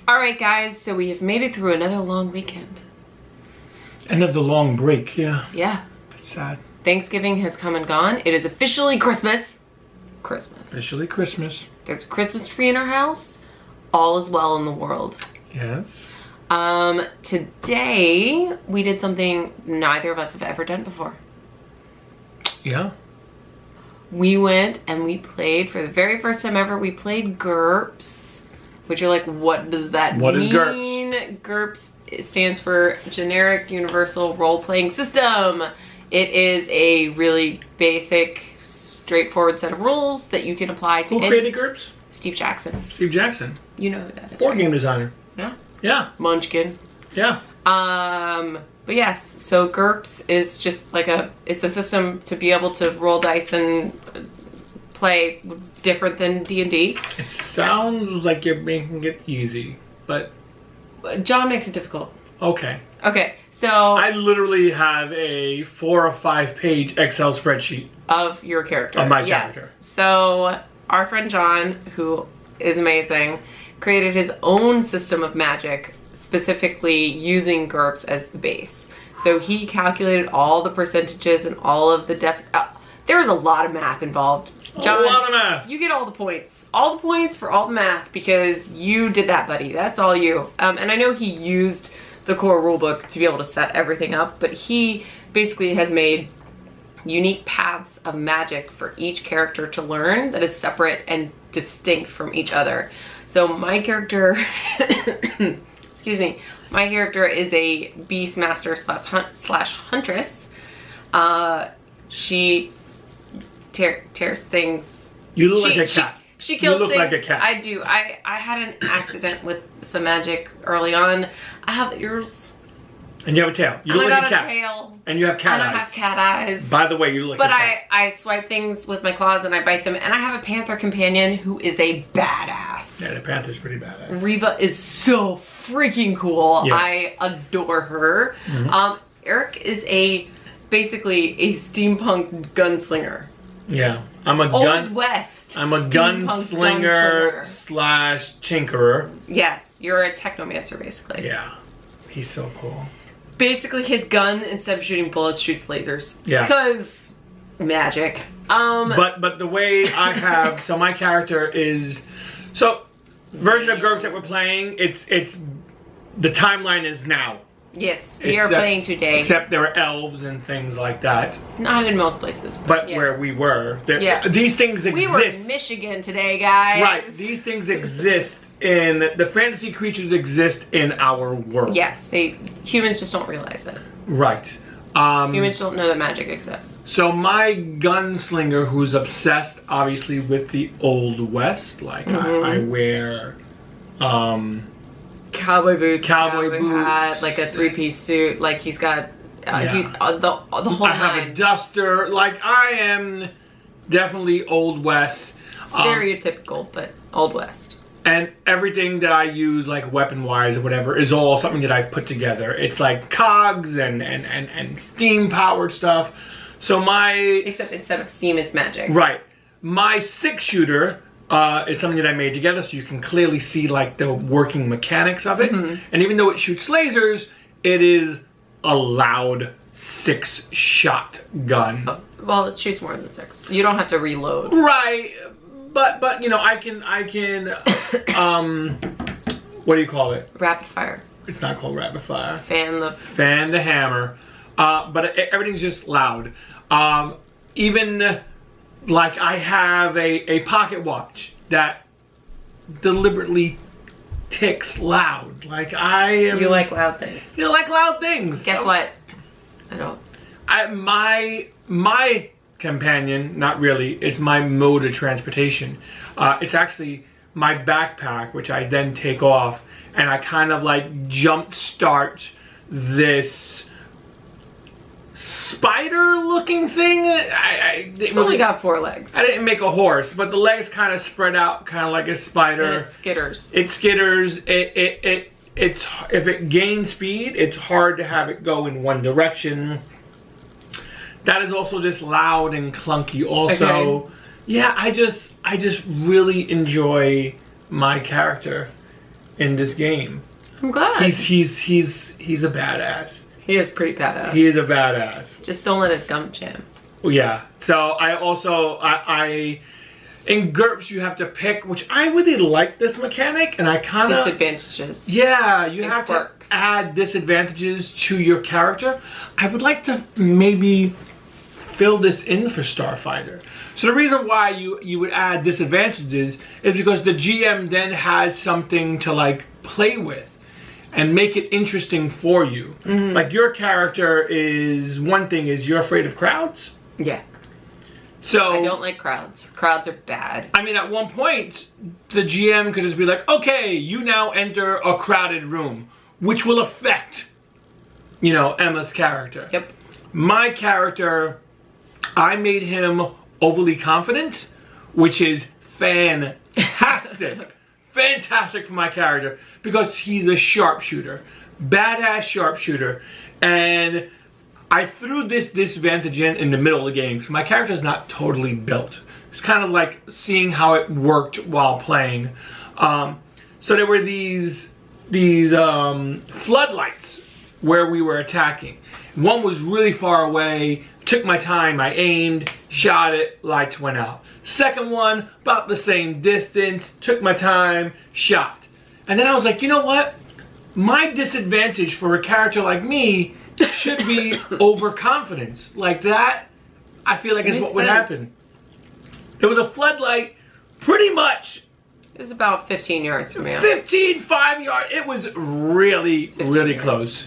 Alright guys, so we have made it through another long weekend. End of the long break, yeah. Yeah. It's sad. Thanksgiving has come and gone. It is officially Christmas. Officially Christmas. There's a Christmas tree in our house. All is well in the world. Yes. Today we did something neither of us have ever done before. Yeah. We went and we played, for the very first time ever, we played GURPS. Which you're like, what does that mean? What is GURPS? GURPS stands for Generic Universal Role-Playing System. It is a really basic, straightforward set of rules that you can apply to... Who created GURPS? Steve Jackson. Steve Jackson. You know who that is, Board right? game designer. Yeah? Yeah. Munchkin. Yeah. But yes, so GURPS is just like it's a system to be able to roll dice and play different than D&D. It sounds like you're making it easy, but... John makes it difficult. Okay. Okay, so... I literally have a 4 or 5 page Excel spreadsheet. Of your character. Of my character. So, our friend John, who is amazing, created his own system of magic, specifically using GURPS as the base. So he calculated all the percentages and all of the there was a lot of math involved. John, a lot of math. You get all the points. All the points for all the math because you did that, buddy. That's all you. And I know he used the core rulebook to be able to set everything up, but he basically has made unique paths of magic for each character to learn that is separate and distinct from each other. So my character, excuse me, my character is a Beastmaster slash Huntress. She tears things. You look like a cat. She kills things. You look like a cat. I do. I had an accident with some magic early on. I have ears. And you have a tail. You look like a cat. Tail. And you have cat eyes. And I have cat eyes. By the way, you look like a cat. But I swipe things with my claws and I bite them. And I have a panther companion who is a badass. Yeah, the panther's pretty badass. Reva is so freaking cool. Yeah. I adore her. Mm-hmm. Eric is basically a steampunk gunslinger. Yeah, I'm a Old West. I'm a gunslinger slash tinkerer. Yes, you're a technomancer basically. Yeah, he's so cool. Basically, his gun, instead of shooting bullets, shoots lasers. Yeah. Because magic. But the way I have, so my character is, so version of GURPS that we're playing, it's the timeline is now. Yes, we are playing today. Except there are elves and things like that. Not in most places. But yes. where we were. Yes. These things exist. We were in Michigan today, guys. Right, these things exist in, the fantasy creatures exist in our world. Yes, humans just don't realize it. Right. Humans don't know that magic exists. So my gunslinger, who's obsessed, obviously, with the Old West, like I wear, cowboy boots, cowboy boots, hat, like a 3-piece suit, like he's got the whole I have a duster, like I am definitely Old West. Stereotypical, but Old West. And everything that I use, like weapon-wise or whatever, is all something that I've put together. It's like cogs and steam-powered stuff. So except instead of steam, it's magic. Right. My 6-shooter is something that I made together, so you can clearly see like the working mechanics of it. And even though it shoots lasers, it is a loud 6-shot gun. Well, it shoots more than 6. You don't have to reload. Right. But you know, I can what do you call it? Rapid fire. It's not called rapid fire. Fan the hammer. But everything's just loud. Even like I have a pocket watch that deliberately ticks loud. Like I am. You like loud things. You like loud things. Guess what? I don't. My companion, not really, it's my mode of transportation. It's actually my backpack, which I then take off, and I kind of like jump start this spider-looking thing. It's only got 4 legs. I didn't make a horse, but the legs kind of spread out, kind of like a spider. And it skitters. It skitters. It's if it gains speed, it's hard to have it go in one direction. That is also just loud and clunky. Also, okay. Yeah, I just really enjoy my character. in this game. I'm glad. He's a badass. He is pretty badass. He is a badass. Just don't let his gum jam. Yeah. So I also in GURPS you have to pick, which I really like this mechanic, and I kind of disadvantages. Yeah, you have quirks. To add disadvantages to your character. I would like to maybe fill this in for Starfighter. So the reason why you would add disadvantages is because the GM then has something to like play with and make it interesting for you. Mm-hmm. Like your character is, one thing is you're afraid of crowds. Yeah. So I don't like crowds. Crowds are bad. I mean, at one point, the GM could just be like, okay, you now enter a crowded room, which will affect, you know, Emma's character. Yep. My character, I made him overly confident, which is fantastic. Fantastic for my character, because he's a sharpshooter. Badass sharpshooter. And I threw this disadvantage in the middle of the game because my character is not totally built. It's kind of like seeing how it worked while playing. So there were these floodlights where we were attacking. One was really far away. Took my time. I aimed, shot it, lights went out. Second one, about the same distance. Took my time, shot. And then I was like, you know what? My disadvantage for a character like me should be overconfidence. Like that, I feel like is what would happen. There was a floodlight pretty much. It was about 15 yards from you. 5 yards. It was really, really close.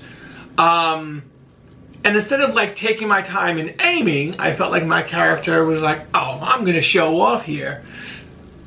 And instead of like taking my time and aiming, I felt like my character was like, oh, I'm gonna show off here.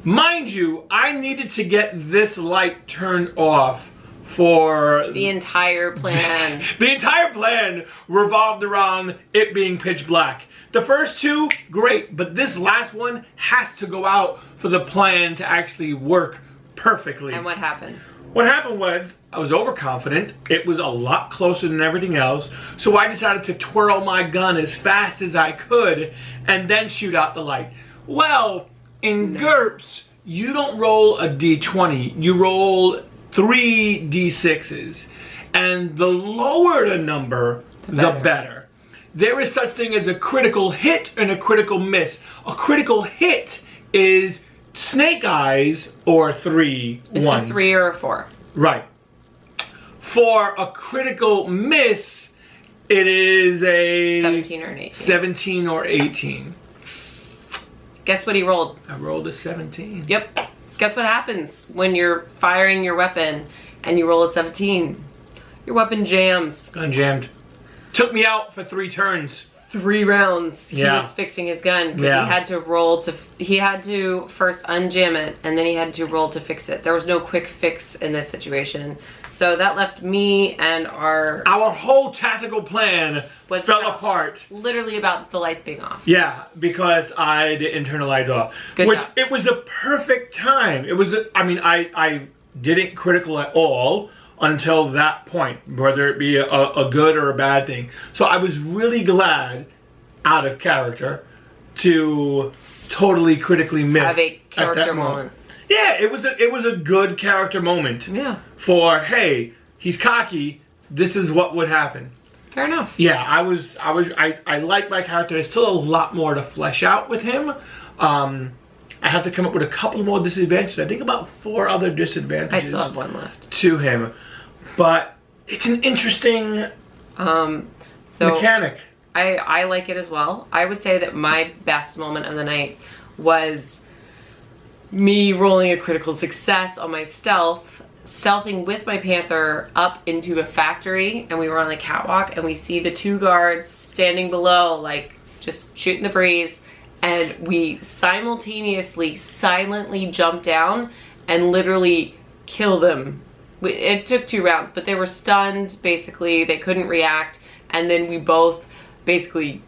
Mind you, I needed to get this light turned off for the entire plan. The entire plan revolved around it being pitch black. The first two, great, but this last one has to go out for the plan to actually work perfectly. And what happened? What happened was, I was overconfident. It was a lot closer than everything else. So I decided to twirl my gun as fast as I could and then shoot out the light. Well, in GURPS, you don't roll a d20. You roll 3 d6s. And the lower the number, the better. There is such thing as a critical hit and a critical miss. A critical hit is snake eyes or 3 it's ones. It's a 3 or a 4. Right. For a critical miss, it is a 17 or an 18. 17 or 18. Guess what he rolled? I rolled a 17. Yep. Guess what happens when you're firing your weapon and you roll a 17? Your weapon jams. Gun jammed. Took me out for 3 turns. 3 rounds. He was fixing his gun because he had to roll to. He had to first unjam it and then he had to roll to fix it. There was no quick fix in this situation, so that left me and our whole tactical plan fell apart. Literally about the lights being off. Yeah, because I didn't turn the lights off. Good job. It was the perfect time. It was. I mean, I didn't critical at all until that point, whether it be a good or a bad thing. So I was really glad, out of character, to totally critically miss have a character at that moment. Yeah, it was a good character moment. Yeah. For, hey, he's cocky, this is what would happen. Fair enough. Yeah, I like my character. There's still a lot more to flesh out with him. I have to come up with a couple more disadvantages. I think about 4 other disadvantages. I still have 1 left. To him. But it's an interesting mechanic. I like it as well. I would say that my best moment of the night was me rolling a critical success on my stealthing with my Panther up into a factory, and we were on the catwalk and we see the 2 guards standing below, like just shooting the breeze, and we simultaneously silently jump down and literally kill them. It took 2 rounds, but they were stunned, basically. They couldn't react, and then we both basically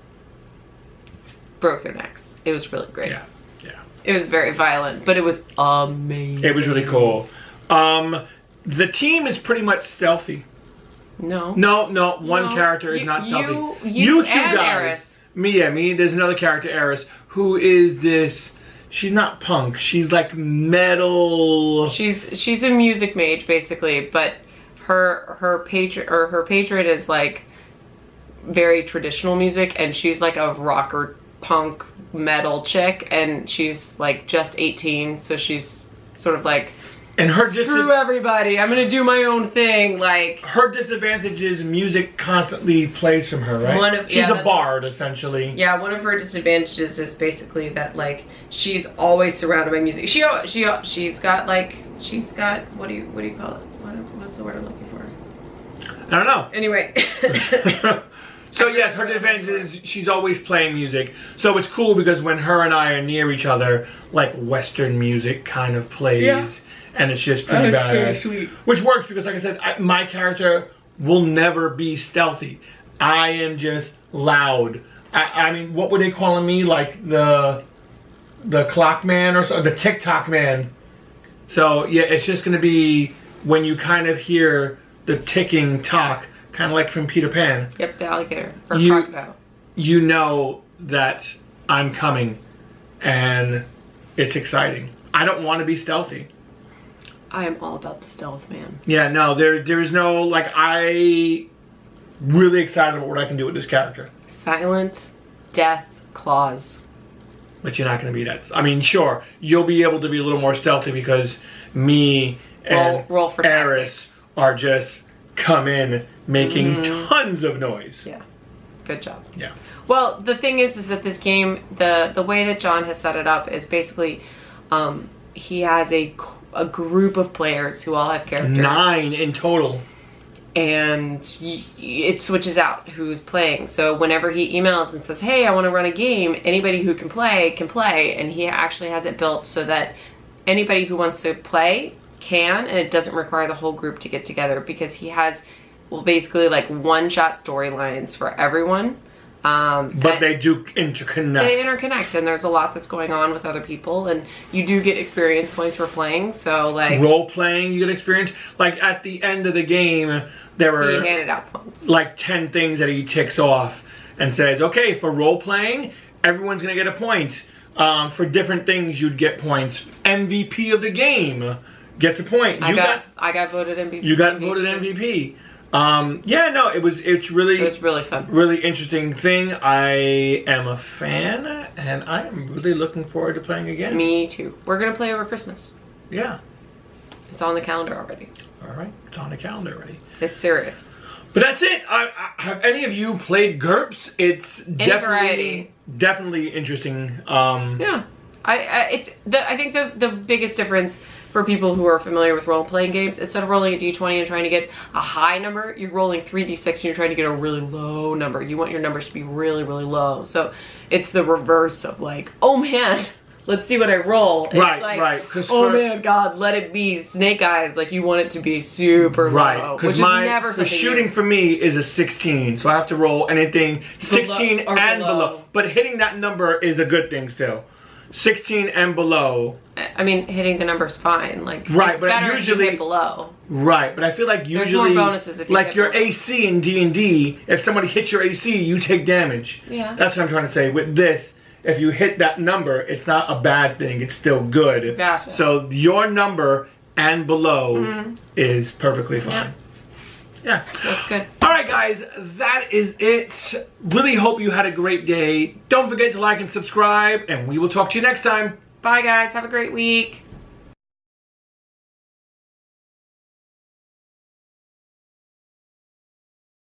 broke their necks. It was really great. Yeah. It was very violent, but it was amazing. It was really cool. The team is pretty much stealthy. No. One character is not stealthy. You 2 and guys. Eris. Me. There's another character, Eris, who is this she's not punk. She's like metal. She's a music mage basically, but her patron is like very traditional music, and she's like a rocker punk metal chick, and she's like just 18, so she's sort of like, and her screw everybody, I'm gonna do my own thing. Like, her disadvantage is music constantly plays from her, right? She's a bard, essentially. Yeah, one of her disadvantages is basically that, like, she's always surrounded by music. She's got what do you call it? What's the word I'm looking for? I don't know. Anyway. So yes, her disadvantage is she's always playing music. So it's cool because when her and I are near each other, like Western music kind of plays. Yeah. And it's just pretty badass. Sweet. Which works because, like I said, my character will never be stealthy. I am just loud. I mean, what were they calling me? Like the clock man or so, the TikTok man. So yeah, it's just gonna be when you kind of hear the ticking talk, kind of like from Peter Pan. Yep, the alligator or crocodile. You know that I'm coming, and it's exciting. I don't want to be stealthy. I am all about the stealth, man. Yeah, no, there is no, like, I really excited about what I can do with this character. Silent death claws. But you're not going to be that. I mean, sure, you'll be able to be a little more stealthy because me and Eris are just come in making tons of noise. Yeah, good job. Yeah. Well, the thing is that this game, the way that John has set it up is basically, he has a group of players who all have characters. 9 in total. And it switches out who's playing. So whenever he emails and says, hey, I want to run a game, anybody who can play. And he actually has it built so that anybody who wants to play can, and it doesn't require the whole group to get together, because he has, well, basically like one-shot storylines for everyone. But they do interconnect. They interconnect, and there's a lot that's going on with other people, and you do get experience points for playing. So, like, role playing, you get experience. Like at the end of the game, there were he handed out points, like 10 things that he ticks off and says, "Okay, for role playing, everyone's gonna get a point. For different things, you'd get points. MVP of the game gets a point. I got voted MVP. You got voted MVP." Yeah, no, it's really fun. Really interesting thing. I am a fan, and I am really looking forward to playing again. Me too. We're gonna play over Christmas. Yeah. It's on the calendar already. Alright, it's on the calendar already. It's serious. But that's it. Have any of you played GURPS? It's definitely interesting. Yeah. I think the biggest difference for people who are familiar with role-playing games, instead of rolling a d20 and trying to get a high number, you're rolling 3d6 and you're trying to get a really low number. You want your numbers to be really, really low. So it's the reverse of like, oh man, let's see what I roll. It's right. Oh man, God, let it be Snake Eyes. Like, you want it to be super low, which is never something. The shooting for me is a 16, so I have to roll anything 16 and below. But hitting that number is a good thing still. 16 and below. I mean, hitting the number's fine. Like, right, it's but better usually if you hit below. Right, but I feel like usually there's more bonuses if you like hit your below. AC in D&D, if somebody hits your AC, you take damage. Yeah. That's what I'm trying to say. With this, if you hit that number, it's not a bad thing. It's still good. Gotcha. So your number and below is perfectly fine. Yeah. That's good. Alright guys, that is it. Really hope you had a great day. Don't forget to like and subscribe, and we will talk to you next time. Bye guys, have a great week.